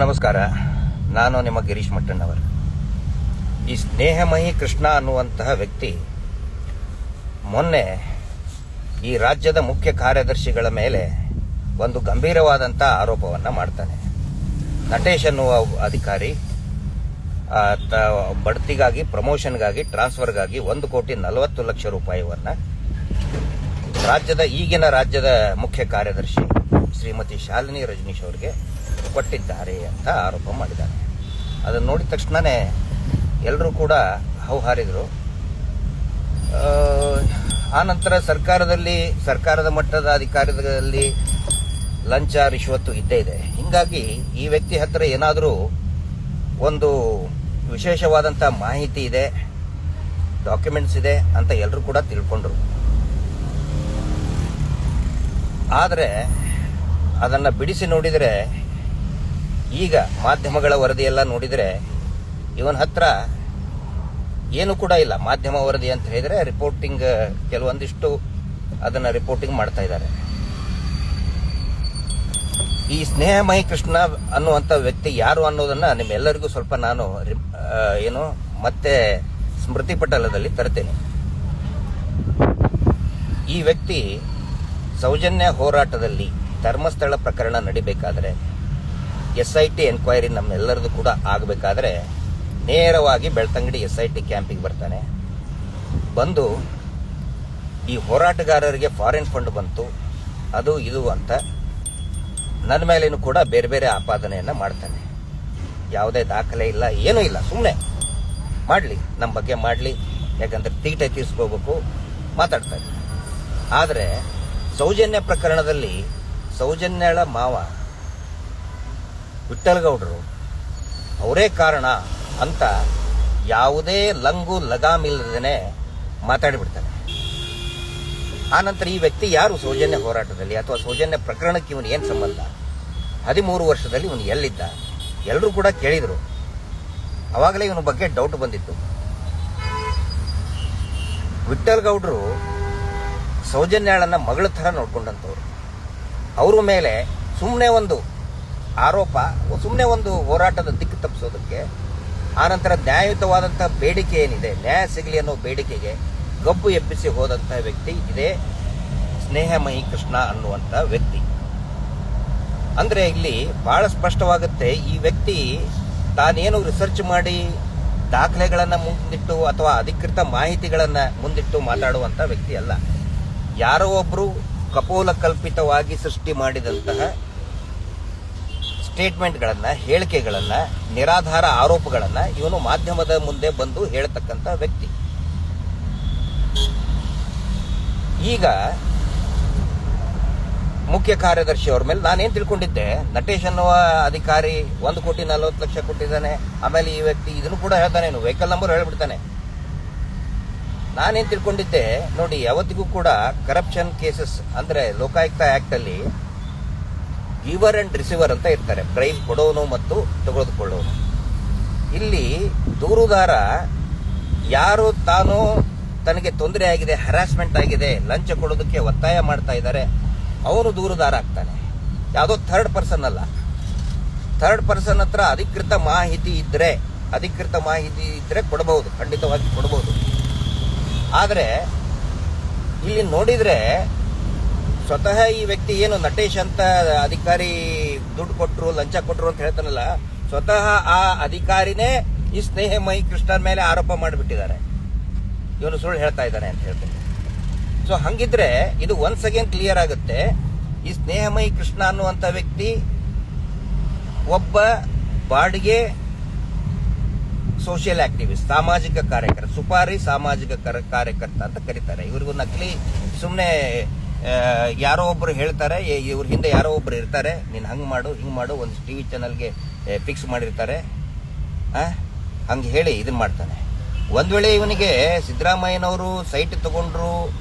ನಮಸ್ಕಾರ, ನಾನು ನಿಮ್ಮ ಗಿರೀಶ್ ಮಟ್ಟಣ್ಣವರು. ಈ ಸ್ನೇಹಮಯಿ ಕೃಷ್ಣ ಅನ್ನುವಂತಹ ವ್ಯಕ್ತಿ ಮೊನ್ನೆ ಈ ರಾಜ್ಯದ ಮುಖ್ಯ ಕಾರ್ಯದರ್ಶಿಗಳ ಮೇಲೆ ಒಂದು ಗಂಭೀರವಾದಂಥ ಆರೋಪವನ್ನು ಮಾಡ್ತಾನೆ. ನಟೇಶ್ ಅನ್ನುವ ಅಧಿಕಾರಿ ಬಡ್ತಿಗಾಗಿ, ಪ್ರಮೋಷನ್ಗಾಗಿ, ಟ್ರಾನ್ಸ್ಫರ್ಗಾಗಿ 1,40,00,000 ರೂಪಾಯಿಯನ್ನು ಈಗಿನ ರಾಜ್ಯದ ಮುಖ್ಯ ಕಾರ್ಯದರ್ಶಿ ಶ್ರೀಮತಿ ಶಾಲಿನಿ ರಜನೀಶ್ ಅವರಿಗೆ ಕೊಟ್ಟಿದ್ದಾರೆ ಅಂತ ಆರೋಪ ಮಾಡಿದ್ದಾರೆ. ಅದನ್ನು ನೋಡಿದ ತಕ್ಷಣವೇ ಎಲ್ಲರೂ ಕೂಡ ಹೌಹಾರಿದರು. ಆನಂತರ ಸರ್ಕಾರದ ಮಟ್ಟದ ಅಧಿಕಾರದಲ್ಲಿ ಲಂಚ ರಿಶ್ವತ್ತು ಇದ್ದೇ ಇದೆ. ಹೀಗಾಗಿ ಈ ವ್ಯಕ್ತಿ ಹತ್ರ ಏನಾದರೂ ಒಂದು ವಿಶೇಷವಾದಂಥ ಮಾಹಿತಿ ಇದೆ, ಡಾಕ್ಯುಮೆಂಟ್ಸ್ ಇದೆ ಅಂತ ಎಲ್ಲರೂ ಕೂಡ ತಿಳ್ಕೊಂಡ್ರು. ಆದರೆ ಅದನ್ನು ಬಿಡಿಸಿ ನೋಡಿದರೆ, ಈಗ ಮಾಧ್ಯಮಗಳ ವರದಿಯೆಲ್ಲ ನೋಡಿದರೆ ಇವನ ಹತ್ರ ಏನು ಕೂಡ ಇಲ್ಲ. ಮಾಧ್ಯಮ ವರದಿ ಅಂತ ಹೇಳಿದರೆ ರಿಪೋರ್ಟಿಂಗ್, ಕೆಲವೊಂದಿಷ್ಟು ಅದನ್ನು ರಿಪೋರ್ಟಿಂಗ್ ಮಾಡ್ತಾ ಇದ್ದಾರೆ. ಈ ಸ್ನೇಹಮಯಿ ಕೃಷ್ಣ ಅನ್ನುವಂಥ ವ್ಯಕ್ತಿ ಯಾರು ಅನ್ನೋದನ್ನ ನಿಮ್ಮೆಲ್ಲರಿಗೂ ಸ್ವಲ್ಪ ನಾನು ಮತ್ತೆ ಸ್ಮೃತಿ ಪಟಲದಲ್ಲಿ ತರ್ತೇನೆ. ಈ ವ್ಯಕ್ತಿ ಸೌಜನ್ಯ ಹೋರಾಟದಲ್ಲಿ ಧರ್ಮಸ್ಥಳ ಪ್ರಕರಣ ನಡಿಬೇಕಾದ್ರೆ, SIT ಎನ್ಕ್ವೈರಿ ನಮ್ಮೆಲ್ಲರದು ಕೂಡ ಆಗಬೇಕಾದ್ರೆ ನೇರವಾಗಿ ಬೆಳ್ತಂಗಡಿ SIT ಕ್ಯಾಂಪಿಗೆ ಬರ್ತಾನೆ. ಬಂದು ಈ ಹೋರಾಟಗಾರರಿಗೆ ಫಾರಿನ್ ಫಂಡ್ ಬಂತು, ಅದು ಇದು ಅಂತ ನನ್ನ ಮೇಲೇನು ಕೂಡ ಬೇರೆ ಬೇರೆ ಆಪಾದನೆಯನ್ನು ಮಾಡ್ತಾನೆ. ಯಾವುದೇ ದಾಖಲೆ ಇಲ್ಲ, ಏನೂ ಇಲ್ಲ, ಸುಮ್ಮನೆ ಮಾಡಲಿ, ನಮ್ಮ ಬಗ್ಗೆ ಮಾಡಲಿ, ಯಾಕಂದ್ರೆ ತೀಟೆ ತೀರಿಸ್ಕೋಬೇಕು ಮಾತಾಡ್ತಾರೆ. ಆದರೆ ಸೌಜನ್ಯ ಪ್ರಕರಣದಲ್ಲಿ ಸೌಜನ್ಯಳ ಮಾವ ವಿಠ್ಠಲಗೌಡರು ಅವರೇ ಕಾರಣ ಅಂತ ಯಾವುದೇ ಲಂಗು ಲಗಾಮಿಲ್ಲದೇ ಮಾತಾಡಿಬಿಡ್ತಾನೆ. ಆನಂತರ ಈ ವ್ಯಕ್ತಿ ಯಾರು ಸೌಜನ್ಯ ಹೋರಾಟದಲ್ಲಿ ಅಥವಾ ಸೌಜನ್ಯ ಪ್ರಕರಣಕ್ಕೆ ಇವನು ಏನು ಸಂಬಂಧ? 13 ವರ್ಷದಲ್ಲಿ ಇವನು ಎಲ್ಲಿದ್ದ? ಎಲ್ಲರೂ ಕೂಡ ಕೇಳಿದರು. ಅವಾಗಲೇ ಇವನ ಬಗ್ಗೆ ಡೌಟ್ ಬಂದಿತ್ತು. ವಿಠ್ಠಲಗೌಡರು ಸೌಜನ್ಯಾಳನ್ನ ಮಗಳ ಥರ ನೋಡ್ಕೊಂಡಂಥವ್ರು. ಅವ್ರ ಮೇಲೆ ಸುಮ್ಮನೆ ಒಂದು ಆರೋಪ, ಸುಮ್ಮನೆ ಒಂದು ಹೋರಾಟದ ದಿಕ್ಕು ತಪ್ಪಿಸೋದಕ್ಕೆ, ಆನಂತರ ನ್ಯಾಯಯುತವಾದಂಥ ಬೇಡಿಕೆ ಏನಿದೆ, ನ್ಯಾಯ ಸಿಗಲಿ ಅನ್ನೋ ಬೇಡಿಕೆಗೆ ಗಬ್ಬು ಎಬ್ಬಿಸಿ ಹೋದಂತಹ ವ್ಯಕ್ತಿ ಇದೇ ಸ್ನೇಹಮಯಿ ಕೃಷ್ಣ ಅನ್ನುವಂಥ ವ್ಯಕ್ತಿ. ಅಂದರೆ ಇಲ್ಲಿ ಬಹಳ ಸ್ಪಷ್ಟವಾಗುತ್ತೆ, ಈ ವ್ಯಕ್ತಿ ತಾನೇನು ರಿಸರ್ಚ್ ಮಾಡಿ ದಾಖಲೆಗಳನ್ನು ಮುಂದಿಟ್ಟು ಅಥವಾ ಅಧಿಕೃತ ಮಾಹಿತಿಗಳನ್ನು ಮುಂದಿಟ್ಟು ಮಾತಾಡುವಂಥ ವ್ಯಕ್ತಿ ಅಲ್ಲ. ಯಾರೋ ಒಬ್ಬರು ಕಪೋಲ ಕಲ್ಪಿತವಾಗಿ ಸೃಷ್ಟಿ ಮಾಡಿದಂತಹ ಸ್ಟೇಟ್ಮೆಂಟ್ಗಳನ್ನು, ಹೇಳಿಕೆಗಳನ್ನು, ನಿರಾಧಾರ ಆರೋಪಗಳನ್ನು ಇವನು ಮಾಧ್ಯಮದ ಮುಂದೆ ಬಂದು ಹೇಳತಕ್ಕಂಥ ವ್ಯಕ್ತಿ. ಈಗ ಮುಖ್ಯ ಕಾರ್ಯದರ್ಶಿ ಅವ್ರ ಮೇಲೆ ನಾನೇನು ತಿಳ್ಕೊಂಡಿದ್ದೆ, ನಟೇಶ್ ಅನ್ನುವ ಅಧಿಕಾರಿ 1,40,00,000 ಕೊಟ್ಟಿದ್ದಾನೆ. ಆಮೇಲೆ ಈ ವ್ಯಕ್ತಿ ಇದನ್ನು ಕೂಡ ಹೇಳ್ತಾನೆ, ವೆಹಿಕಲ್ ನಂಬರ್ ಹೇಳ್ಬಿಡ್ತಾನೆ. ನಾನೇನು ತಿಳ್ಕೊಂಡಿದ್ದೆ ನೋಡಿ, ಯಾವತ್ತಿಗೂ ಕೂಡ ಕರಪ್ಷನ್ ಕೇಸಸ್ ಅಂದರೆ ಲೋಕಾಯುಕ್ತ ಆಕ್ಟ್ ಅಲ್ಲಿ ಗಿವರ್ ಅಂಡ್ ರಿಸೀವರ್ ಅಂತ ಇರ್ತಾರೆ, ಬ್ರೈಬ್ ಕೊಡೋನು ಮತ್ತು ತೆಗೆದುಕೊಳ್ಳೋನು. ಇಲ್ಲಿ ದೂರುದಾರ ಯಾರು ತಾನು ತನಗೆ ತೊಂದರೆ ಆಗಿದೆ, ಹರಾಸ್ಮೆಂಟ್ ಆಗಿದೆ, ಲಂಚ ಕೊಡೋದಕ್ಕೆ ಒತ್ತಾಯ ಮಾಡ್ತಾ ಇದ್ದಾರೆ, ಅವನು ದೂರುದಾರ ಆಗ್ತಾನೆ. ಯಾವುದೋ ಥರ್ಡ್ ಪರ್ಸನ್ ಅಲ್ಲ. ಥರ್ಡ್ ಪರ್ಸನ್ ಹತ್ರ ಅಧಿಕೃತ ಮಾಹಿತಿ ಇದ್ರೆ ಕೊಡಬಹುದು, ಖಂಡಿತವಾಗಿ ಕೊಡಬಹುದು. ಆದರೆ ಇಲ್ಲಿ ನೋಡಿದ್ರೆ ಸ್ವತಃ ಈ ವ್ಯಕ್ತಿ ಏನು ನಟೇಶ್ ಅಂತ ಅಧಿಕಾರಿ ದುಡ್ಡು ಕೊಟ್ಟರು, ಲಂಚ ಕೊಟ್ಟರು ಅಂತ ಹೇಳ್ತಾನಲ್ಲ, ಸ್ವತಃ ಆ ಅಧಿಕಾರಿನೇ ಈ ಸ್ನೇಹಮಯಿ ಕೃಷ್ಣನ ಮೇಲೆ ಆರೋಪ ಮಾಡಿಬಿಟ್ಟಿದ್ದಾರೆ, ಇವನು ಸುಳ್ಳು ಹೇಳ್ತಾ ಇದ್ದಾನೆ ಅಂತ ಹೇಳ್ತಾರೆ. ಸೊ ಹಂಗಿದ್ರೆ ಇದು ಒನ್ಸ್ ಅಗೇನ್ ಕ್ಲಿಯರ್ ಆಗುತ್ತೆ, ಈ ಸ್ನೇಹಮಯಿ ಕೃಷ್ಣ ಅನ್ನುವಂಥ ವ್ಯಕ್ತಿ ಒಬ್ಬ ಬಾಡಿಗೆ ಸೋಷಿಯಲ್ ಆಕ್ಟಿವಿಸ್ಟ್, ಸಾಮಾಜಿಕ ಕಾರ್ಯಕರ್ತ, ಸುಪಾರಿ ಸಾಮಾಜಿಕ ಕಾರ್ಯಕರ್ತ ಅಂತ ಕರೀತಾರೆ. ಇವ್ರಿಗೂ ನಕಲಿ ಸುಮ್ಮನೆ ಯಾರೋ ಒಬ್ರು ಹೇಳ್ತಾರೆ, ಇವ್ರ ಹಿಂದೆ ಯಾರೋ ಒಬ್ರು ಇರ್ತಾರೆ, ನೀನು ಹಂಗೆ ಮಾಡು ಹಿಂಗೆ ಮಾಡು, ಒಂದು TV ಚಾನಲ್ಗೆ ಫಿಕ್ಸ್ ಮಾಡಿರ್ತಾರೆ, ಹಂಗೆ ಹೇಳಿ ಇದನ್ನ ಮಾಡ್ತಾನೆ. ಒಂದ್ ವೇಳೆ ಇವನಿಗೆ ಸಿದ್ದರಾಮಯ್ಯನವರು ಸೈಟ್ ತಗೊಂಡ್ರು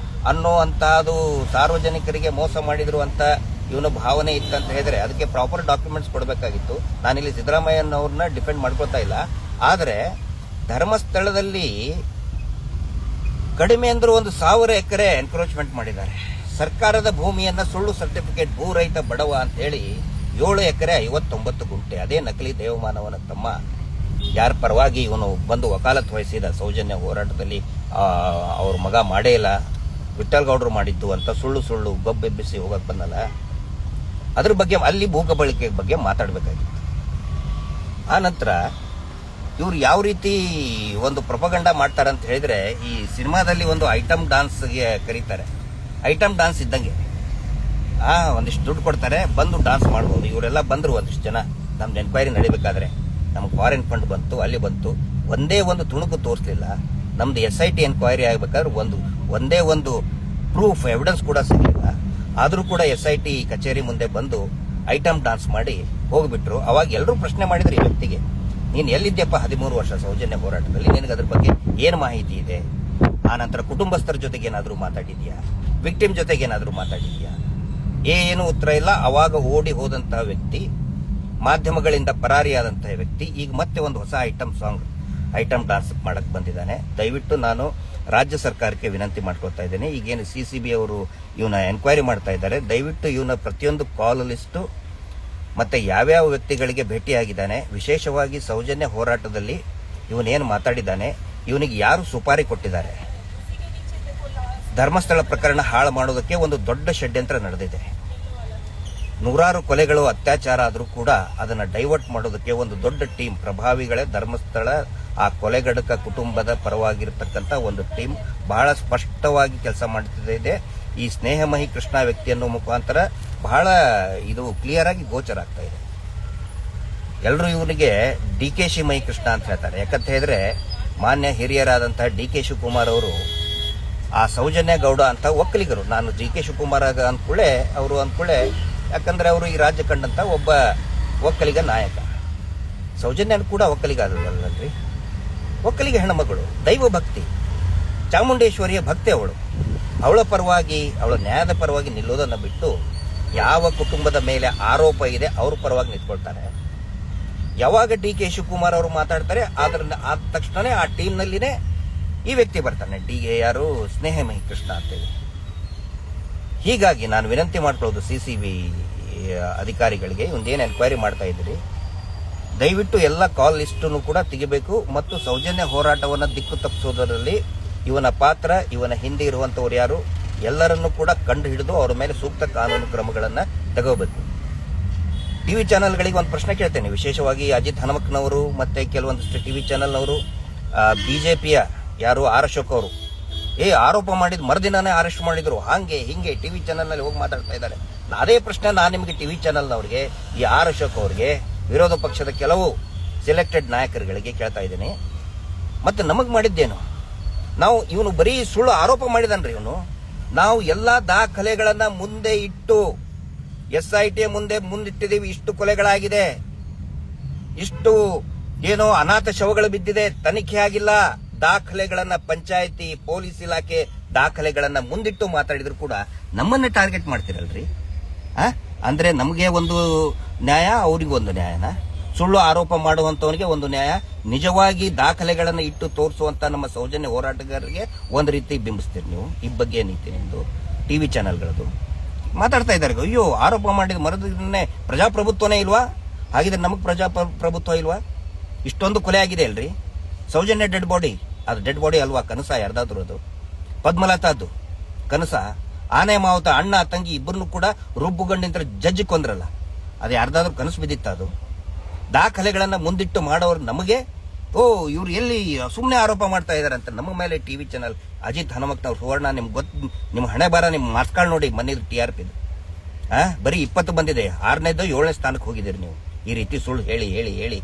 ಅನ್ನೋ ಅಂತಹದು ಸಾರ್ವಜನಿಕರಿಗೆ ಮೋಸ ಮಾಡಿದ್ರು ಅಂತ ಇವನು ಭಾವನೆ ಇತ್ತಂತ ಹೇಳಿದ್ರೆ ಅದಕ್ಕೆ ಪ್ರಾಪರ್ ಡಾಕ್ಯುಮೆಂಟ್ಸ್ ಕೊಡಬೇಕಾಗಿತ್ತು. ನಾನಿಲ್ಲಿ ಸಿದ್ದರಾಮಯ್ಯನವ್ರನ್ನ ಡಿಫೆಂಡ್ ಮಾಡ್ಕೊತಾ ಇಲ್ಲ. ಆದರೆ ಧರ್ಮಸ್ಥಳದಲ್ಲಿ ಕಡಿಮೆ ಅಂದ್ರೂ 1,000 ಎಕರೆ ಎನ್ಕ್ರೋಚ್ಮೆಂಟ್ ಮಾಡಿದ್ದಾರೆ. ಸರ್ಕಾರದ ಭೂಮಿಯನ್ನ ಸುಳ್ಳು ಸರ್ಟಿಫಿಕೇಟ್, ಭೂರಹಿತ ಬಡವ ಅಂತ ಹೇಳಿ 7 ಎಕರೆ 59 ಗುಂಟೆ. ಅದೇ ನಕಲಿ ದೇವಮಾನವನ ತಮ್ಮ ಯಾರ ಪರವಾಗಿ ಇವನು ಬಂದು ವಕಾಲತ್ ವಹಿಸಿದ ಸೌಜನ್ಯ ಹೋರಾಟದಲ್ಲಿ ಅವ್ರ ಮಗ ಮಾಡೇ ಇಲ್ಲ, ವಿಠಲ್ ಗೌಡರು ಮಾಡಿದ್ದು ಅಂತ ಸುಳ್ಳು ಗಬ್ಬೆಬ್ಬಿಸಿ ಹೋಗಕ್ಕೆ ಬಂದಲ್ಲ, ಅದ್ರ ಬಗ್ಗೆ ಅಲ್ಲಿ ಭೂಕಬಳಿಕೆ ಬಗ್ಗೆ ಮಾತಾಡಬೇಕಾಗಿತ್ತು. ಆ ನಂತರ ಇವ್ರು ಯಾವ ರೀತಿ ಒಂದು ಪ್ರೊಪಗಂಡ ಮಾಡ್ತಾರೆ ಅಂತ ಹೇಳಿದ್ರೆ, ಈ ಸಿನಿಮಾದಲ್ಲಿ ಒಂದು ಐಟಮ್ ಡಾನ್ಸ್ಗೆ ಕರೀತಾರೆ. ಐಟಮ್ ಡಾನ್ಸ್ ಇದ್ದಂಗೆ ಒಂದಿಷ್ಟು ದುಡ್ಡು ಕೊಡ್ತಾರೆ, ಬಂದು ಡಾನ್ಸ್ ಮಾಡ್ಬೋದು. ಇವರೆಲ್ಲ ಬಂದರು ಒಂದಿಷ್ಟು ಜನ, ನಮ್ದು ಎನ್ಕ್ವೈರಿ ನಡಿಬೇಕಾದ್ರೆ ನಮ್ಗೆ ಫಾರಿನ್ ಫಂಡ್ ಬಂತು, ಅಲ್ಲಿ ಬಂತು, ಒಂದೇ ಒಂದು ತುಣುಕು ತೋರಿಸಲಿಲ್ಲ. ನಮ್ದು SIT ಎನ್ಕ್ವೈರಿ ಆಗಬೇಕಾದ್ರೆ ಒಂದೇ ಒಂದು ಪ್ರೂಫ್ ಎವಿಡೆನ್ಸ್ ಕೂಡ ಸಿಗಲಿಲ್ಲ. ಆದರೂ ಕೂಡ SIT ಕಚೇರಿ ಮುಂದೆ ಬಂದು ಐಟಮ್ ಡಾನ್ಸ್ ಮಾಡಿ ಹೋಗ್ಬಿಟ್ರು. ಅವಾಗ ಎಲ್ಲರೂ ಪ್ರಶ್ನೆ ಮಾಡಿದ್ರು ಈ ವ್ಯಕ್ತಿಗೆ, ನೀನು ಎಲ್ಲಿದ್ಯಪ್ಪ 13 ವರ್ಷ ಸೌಜನ್ಯ ಹೋರಾಟದಲ್ಲಿ, ನಿನಗೆ ಅದ್ರ ಬಗ್ಗೆ ಏನು ಮಾಹಿತಿ ಇದೆ? ಆ ನಂತರ ಕುಟುಂಬಸ್ಥರ ಜೊತೆಗೆ ಏನಾದರೂ ಮಾತಾಡಿದ್ಯಾ? ವಿಕ್ಟಿಮ್ ಜೊತೆಗೆ ಏನಾದರೂ ಮಾತಾಡಿದ್ಯಾ? ಏನು ಉತ್ತರ ಇಲ್ಲ. ಅವಾಗ ಓಡಿ ಹೋದಂತಹ ವ್ಯಕ್ತಿ, ಮಾಧ್ಯಮಗಳಿಂದ ಪರಾರಿಯಾದಂತಹ ವ್ಯಕ್ತಿ, ಈಗ ಮತ್ತೆ ಒಂದು ಹೊಸ ಐಟಮ್ ಡಾನ್ಸ್ ಮಾಡಕ್ ಬಂದಿದ್ದಾನೆ. ದಯವಿಟ್ಟು ನಾನು ರಾಜ್ಯ ಸರ್ಕಾರಕ್ಕೆ ವಿನಂತಿ ಮಾಡ್ಕೊಳ್ತಾ ಇದ್ದೇನೆ, ಈಗೇನು CCB ಅವರು ಇವನ ಎನ್ಕ್ವೈರಿ ಮಾಡ್ತಾ ಇದ್ದಾರೆ, ದಯವಿಟ್ಟು ಇವನ ಪ್ರತಿಯೊಂದು ಕಾಲ್ ಲಿಸ್ಟು ಮತ್ತೆ ಯಾವ್ಯಾವ ವ್ಯಕ್ತಿಗಳಿಗೆ ಭೇಟಿಯಾಗಿದ್ದಾನೆ, ವಿಶೇಷವಾಗಿ ಸೌಜನ್ಯ ಹೋರಾಟದಲ್ಲಿ ಇವನೇನು ಮಾತಾಡಿದ್ದಾನೆ, ಇವನಿಗೆ ಯಾರು ಸುಪಾರಿ ಕೊಟ್ಟಿದ್ದಾರೆ, ಧರ್ಮಸ್ಥಳ ಪ್ರಕರಣ ಹಾಳು ಮಾಡೋದಕ್ಕೆ ಒಂದು ದೊಡ್ಡ ಷಡ್ಯಂತ್ರ ನಡೆದಿದೆ. ನೂರಾರು ಕೊಲೆಗಳು, ಅತ್ಯಾಚಾರ ಆದರೂ ಕೂಡ ಅದನ್ನು ಡೈವರ್ಟ್ ಮಾಡೋದಕ್ಕೆ ಒಂದು ದೊಡ್ಡ ಟೀಮ್, ಪ್ರಭಾವಿಗಳೇ ಧರ್ಮಸ್ಥಳ ಆ ಕೊಲೆಗಡಕ ಕುಟುಂಬದ ಪರವಾಗಿರತಕ್ಕಂಥ ಒಂದು ಟೀಮ್ ಬಹಳ ಸ್ಪಷ್ಟವಾಗಿ ಕೆಲಸ ಮಾಡುತ್ತಿದೆ. ಈ ಸ್ನೇಹಮಹಿ ಕೃಷ್ಣ ವ್ಯಕ್ತಿಯನ್ನು ಮುಖಾಂತರ ಬಹಳ ಇದು ಕ್ಲಿಯರ್ ಆಗಿ ಗೋಚರ ಆಗ್ತಾ ಇದೆ. ಎಲ್ಲರೂ ಇವನಿಗೆ DK ಮಹಿ ಕೃಷ್ಣ ಅಂತ ಹೇಳ್ತಾರೆ. ಯಾಕಂತ ಹೇಳಿದ್ರೆ ಮಾನ್ಯ ಹಿರಿಯರಾದಂತಹ DK ಶಿವಕುಮಾರ್ ಅವರು ಆ ಸೌಜನ್ಯ ಗೌಡ ಅಂತ ಒಕ್ಕಲಿಗರು, ನಾನು DK ಶಿವಕುಮಾರ್ ಅಂದ್ಕೂಳೆ ಯಾಕಂದ್ರೆ ಅವರು ಈ ರಾಜ್ಯ ಕಂಡಂತ ಒಬ್ಬ ಒಕ್ಕಲಿಗ ನಾಯಕ. ಸೌಜನ್ಯ ಕೂಡ ಒಕ್ಕಲಿಗ ಆದಲ್ರಿ, ಒಕ್ಕಲಿಗ ಹೆಣ್ಣುಮಗಳು, ದೈವ ಭಕ್ತಿ, ಚಾಮುಂಡೇಶ್ವರಿಯ ಭಕ್ತಿ ಅವಳ ಪರವಾಗಿ, ಅವಳ ನ್ಯಾಯದ ಪರವಾಗಿ ನಿಲ್ಲೋದನ್ನು ಬಿಟ್ಟು ಯಾವ ಕುಟುಂಬದ ಮೇಲೆ ಆರೋಪ ಇದೆ ಅವ್ರ ಪರವಾಗಿ ನಿಂತ್ಕೊಳ್ತಾರೆ. ಯಾವಾಗ DK ಶಿವಕುಮಾರ್ ಅವರು ಮಾತಾಡ್ತಾರೆ ಆದ ತಕ್ಷಣನೇ ಆ ಟೀಮ್ನಲ್ಲಿನೇ ಈ ವ್ಯಕ್ತಿ ಬರ್ತಾನೆ, ಯಾರು ಸ್ನೇಹಮಹಿ ಕೃಷ್ಣ ಅಂತೇಳಿ. ಹೀಗಾಗಿ ನಾನು ವಿನಂತಿ ಮಾಡ್ಕೊಳ್ಳೋದು CCB ಅಧಿಕಾರಿಗಳಿಗೆ, ಒಂದೇನು ಎನ್ಕ್ವೈರಿ ಮಾಡ್ತಾ ಇದ್ದೀರಿ, ದಯವಿಟ್ಟು ಎಲ್ಲ ಕಾಲ್ ಲಿಸ್ಟನ್ನು ಕೂಡ ತೆಗಿಬೇಕು ಮತ್ತು ಸೌಜನ್ಯ ಹೋರಾಟವನ್ನು ದಿಕ್ಕು ತಪ್ಪಿಸೋದರಲ್ಲಿ ಇವನ ಪಾತ್ರ, ಇವನ ಹಿಂದೆ ಇರುವಂತವ್ರು ಯಾರು ಎಲ್ಲರನ್ನೂ ಕೂಡ ಕಂಡು ಹಿಡಿದು ಅವರ ಮೇಲೆ ಸೂಕ್ತ ಕಾನೂನು ಕ್ರಮಗಳನ್ನು ತಗೋಬೇಕು. ಟಿವಿ ಚಾನೆಲ್ಗಳಿಗೆ ಒಂದು ಪ್ರಶ್ನೆ ಕೇಳ್ತೇನೆ, ವಿಶೇಷವಾಗಿ ಅಜಿತ್ ಹನುಮಕ್ನವರು ಮತ್ತೆ ಕೆಲವೊಂದಿಷ್ಟು ಟಿವಿ ಚಾನೆಲ್ನವರು, BJPಯ ಯಾರು ಅಶೋಕ್ ಅವರು ಆರೋಪ ಮಾಡಿದ ಮರುದಿನಾನೇ ಅರೆಸ್ಟ್ ಮಾಡಿದ್ರು, ಹಿಂಗೆ ಟಿವಿ ಚಾನೆಲ್ನಲ್ಲಿ ಹೋಗಿ ಮಾತಾಡ್ತಾ ಇದ್ದಾರೆ. ಅದೇ ಪ್ರಶ್ನೆ ನಾನು ನಿಮಗೆ ಟಿವಿ ಚಾನೆಲ್ನವ್ರಿಗೆ, ಈ ಅಶೋಕ್ ಅವ್ರಿಗೆ, ವಿರೋಧ ಪಕ್ಷದ ಕೆಲವು ಸೆಲೆಕ್ಟೆಡ್ ನಾಯಕರುಗಳಿಗೆ ಕೇಳ್ತಾ ಇದ್ದೀನಿ, ಮತ್ತೆ ನಮಗ್ ಮಾಡಿದ್ದೇನು? ನಾವು ಇವನು ಬರೀ ಸುಳ್ಳು ಆರೋಪ ಮಾಡಿದನ್ರಿ ಇವನು. ನಾವು ಎಲ್ಲಾ ದಾಖಲೆಗಳನ್ನ ಮುಂದೆ ಇಟ್ಟು SIT ಮುಂದಿಟ್ಟಿದ್ದೀವಿ. ಇಷ್ಟು ಕೊಲೆಗಳಾಗಿದೆ, ಇಷ್ಟು ಏನೋ ಅನಾಥ ಶವಗಳು ಬಿದ್ದಿದೆ, ತನಿಖೆ ಆಗಿಲ್ಲ, ದಾಖಲೆಗಳನ್ನ ಪಂಚಾಯಿತಿ ಪೊಲೀಸ್ ಇಲಾಖೆ ದಾಖಲೆಗಳನ್ನ ಮುಂದಿಟ್ಟು ಮಾತಾಡಿದ್ರು ಕೂಡ ನಮ್ಮನ್ನೇ ಟಾರ್ಗೆಟ್ ಮಾಡ್ತಿರಲ್ರಿ. ಅಂದ್ರೆ ನಮಗೆ ಒಂದು ನ್ಯಾಯ, ಅವ್ರಿಗೆ ಒಂದು ನ್ಯಾಯನ? ಸುಳ್ಳು ಆರೋಪ ಮಾಡುವಂತವನಿಗೆ ಒಂದು ನ್ಯಾಯ, ನಿಜವಾಗಿ ದಾಖಲೆಗಳನ್ನು ಇಟ್ಟು ತೋರಿಸುವಂತ ನಮ್ಮ ಸೌಜನ್ಯ ಹೋರಾಟಗಾರರಿಗೆ ಒಂದು ರೀತಿ ಬಿಂಬಿಸ್ತೀರಿ ನೀವು. ಈ ಬಗ್ಗೆ ನೀತಿ ನಿಮ್ದು ಟಿವಿ ಚಾನೆಲ್ಗಳದು ಮಾತಾಡ್ತಾ ಇದ್ದಾರೆ. ಅಯ್ಯೋ, ಆರೋಪ ಮಾಡಿದ ಮರದನ್ನೇ ಪ್ರಜಾಪ್ರಭುತ್ವನೇ ಇಲ್ವಾ? ಹಾಗಿದ್ರೆ ನಮಗ್ ಪ್ರಜಾಪ್ರಭುತ್ವ ಇಲ್ವಾ? ಇಷ್ಟೊಂದು ಕೊಲೆ ಆಗಿದೆ ಅಲ್ರಿ. ಸೌಜನ್ಯ ಡೆಡ್ ಬಾಡಿ, ಅದು ಡೆಡ್ ಬಾಡಿ ಅಲ್ವಾ? ಕನಸ ಯಾರ್ದಾದ್ರು? ಅದು ಪದ್ಮಲತಾದ್ದು ಕನಸ. ಆನೆ ಮಾವತ ಅಣ್ಣ ತಂಗಿ ಇಬ್ಬರನ್ನು ಕೂಡ ರುಬ್ಬುಗಂಡಿಂತ ಜಡ್ಜ್ ಕೊಂದ್ರಲ್ಲ, ಅದು ಯಾರ್ದಾದ್ರೂ ಕನಸು ಬಿದ್ದಿತ್ತ? ಅದು ದಾಖಲೆಗಳನ್ನ ಮುಂದಿಟ್ಟು ಮಾಡೋರು ನಮಗೆ, ಇವ್ರು ಎಲ್ಲಿ ಸುಮ್ಮನೆ ಆರೋಪ ಮಾಡ್ತಾ ಇದಾರೆ ಅಂತ ನಮ್ಮ ಮೇಲೆ ಟಿವಿ ಚಾನಲ್ ಅಜಿತ್ ಹನುಮಕ್ನವ್ರು, ಸುವರ್ಣ, ನಿಮ್ಗೆ ಗೊತ್ತು, ನಿಮ್ಮ ಹಣೆ ಬಾರ, ನಿಮ್ಮ ಮಾರ್ಕ್ಸ್ಗಳು ನೋಡಿ ಮನೆದು TRP ಬರೀ 20 ಬಂದಿದೆ, 6ನೇದು 7ನೇ ಸ್ಥಾನಕ್ಕೆ ಹೋಗಿದ್ದೀರಿ ನೀವು. ಈ ರೀತಿ ಸುಳ್ಳು ಹೇಳಿ ಹೇಳಿ ಹೇಳಿ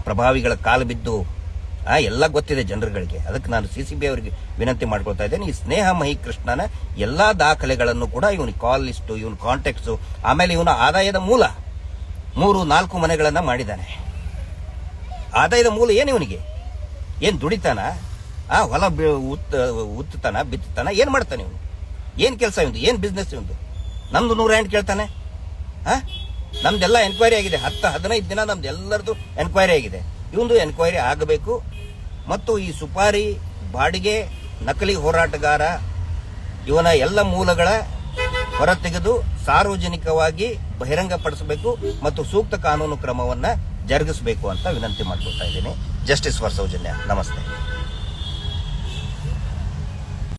ಪ್ರಭಾವಿಗಳ ಕಾಲು ಬಿದ್ದು ಎಲ್ಲ ಗೊತ್ತಿದೆ ಜನರುಗಳಿಗೆ. ಅದಕ್ಕೆ ನಾನು CCB ಅವರಿಗೆ ವಿನಂತಿ ಮಾಡ್ಕೊಳ್ತಾ ಇದ್ದೇನೆ, ಈ ಸ್ನೇಹಮಹಿ ಕೃಷ್ಣನ ಎಲ್ಲಾ ದಾಖಲೆಗಳನ್ನು ಕೂಡ ಇವನ ಕಾಲ್ ಲಿಸ್ಟು, ಇವನ ಕಾಂಟ್ಯಾಕ್ಟ್ಸು, ಆಮೇಲೆ ಇವನ ಆದಾಯದ ಮೂಲ 3-4 ಮನೆಗಳನ್ನ ಮಾಡಿದ್ದಾನೆ. ಆದಾಯದ ಮೂಲ ಏನು ಇವನಿಗೆ? ಏನ್ ದುಡಿತಾನ? ಹೊಲ ಉತ್ತಾನ, ಬಿತ್ತಾನ, ಏನ್ ಮಾಡ್ತಾನೆ ಇವನು? ಏನ್ ಕೆಲಸ ಇವನು? ಏನ್ ಬಿಸ್ನೆಸ್ ಇವನು? ನಮ್ದು 108 ಕೇಳ್ತಾನೆ. ನಮ್ದೆಲ್ಲ ಎನ್ಕ್ವೈರಿ ಆಗಿದೆ, 10-15 ದಿನ ನಮ್ದೆಲ್ಲರದು ಎನ್ಕ್ವೈರಿ ಆಗಿದೆ. ಇವೊಂದು ಎನ್ಕ್ವೈರಿ ಆಗಬೇಕು ಮತ್ತು ಈ ಸುಪಾರಿ, ಬಾಡಿಗೆ, ನಕಲಿ ಹೋರಾಟಗಾರ, ಇವನ ಎಲ್ಲ ಮೂಲಗಳ ಹೊರತೆಗೆದು ಸಾರ್ವಜನಿಕವಾಗಿ ಬಹಿರಂಗಪಡಿಸಬೇಕು ಮತ್ತು ಸೂಕ್ತ ಕಾನೂನು ಕ್ರಮವನ್ನ ಜರುಗಿಸಬೇಕು ಅಂತ ವಿನಂತಿ ಮಾಡ್ಕೊಳ್ತಾ ಇದ್ದೀನಿ. Justice for Soujanya. ನಮಸ್ತೆ.